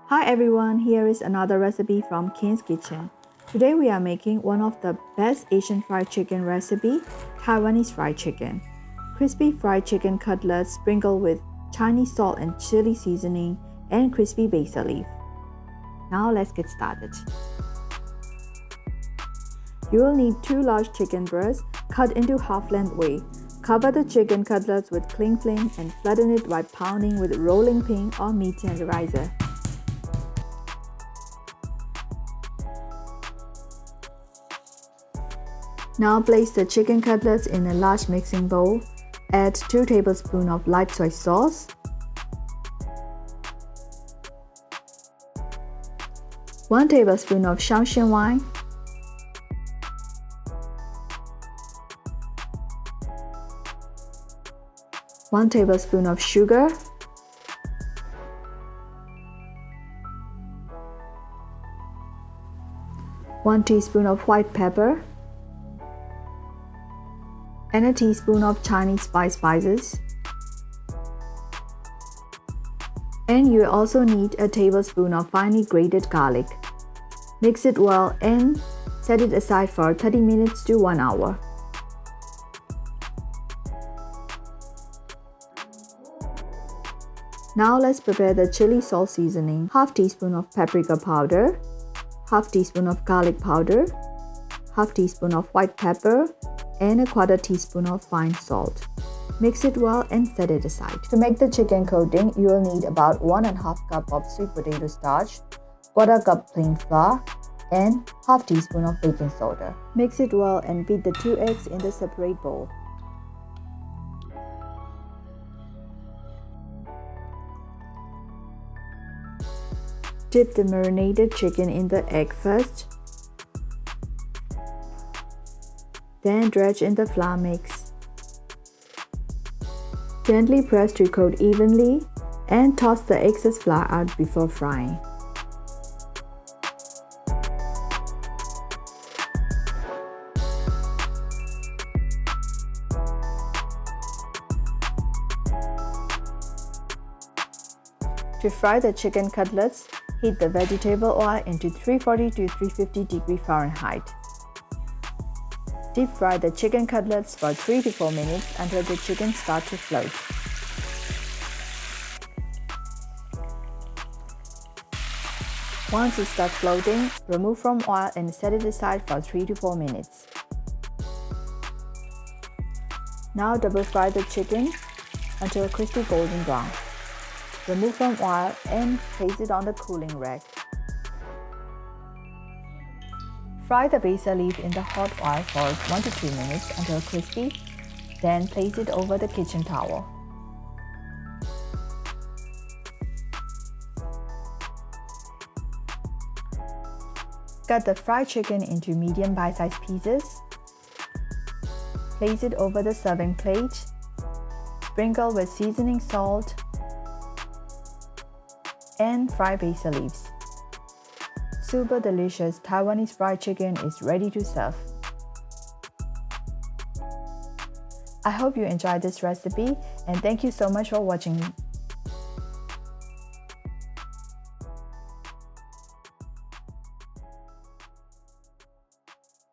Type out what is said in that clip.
Hi everyone, here is another recipe from Ken's Kitchen. Today we are making one of the best Asian fried chicken recipe, Taiwanese fried chicken. Crispy fried chicken cutlets sprinkled with Chinese salt and chili seasoning and crispy basil leaf. Now let's get started. You will need 2 large chicken breasts cut into half-length way. Cover the chicken cutlets with cling film and flatten it by pounding with rolling pin or meat tenderizer. Now place the chicken cutlets in a large mixing bowl. Add 2 tablespoons of light soy sauce, 1 tablespoon of Shaoxing wine, 1 tablespoon of sugar, one teaspoon of white pepper, and a teaspoon of Chinese spices. And you also need a tablespoon of finely grated garlic. Mix it well and set it aside for 30 minutes to 1 hour. Now let's prepare the chili salt seasoning. Half teaspoon of paprika powder, half teaspoon of garlic powder, half teaspoon of white pepper, and a 1/4 teaspoon of fine salt. Mix it well and set it aside. To make the chicken coating, you will need about 1½ cup of sweet potato starch, 1/4 cup plain flour, and half teaspoon of baking soda. Mix it well and beat the 2 eggs in the separate bowl. Dip the marinated chicken in the egg first. Then dredge in the flour mix. Gently press to coat evenly and toss the excess flour out before frying. To fry the chicken cutlets, heat the vegetable oil into 340 to 350 degrees Fahrenheit. Deep fry the chicken cutlets for 3 to 4 minutes until the chicken starts to float. Once it starts floating, remove from oil and set it aside for 3 to 4 minutes. Now double fry the chicken until crispy golden brown. Remove from oil and place it on the cooling rack. Fry the basil leaf in the hot oil for 1 to 2 minutes until crispy, then place it over the kitchen towel. Cut the fried chicken into medium bite-sized pieces. Place it over the serving plate. Sprinkle with seasoning salt and fry basil leaves. Super delicious Taiwanese fried chicken is ready to serve. I hope you enjoyed this recipe and thank you so much for watching.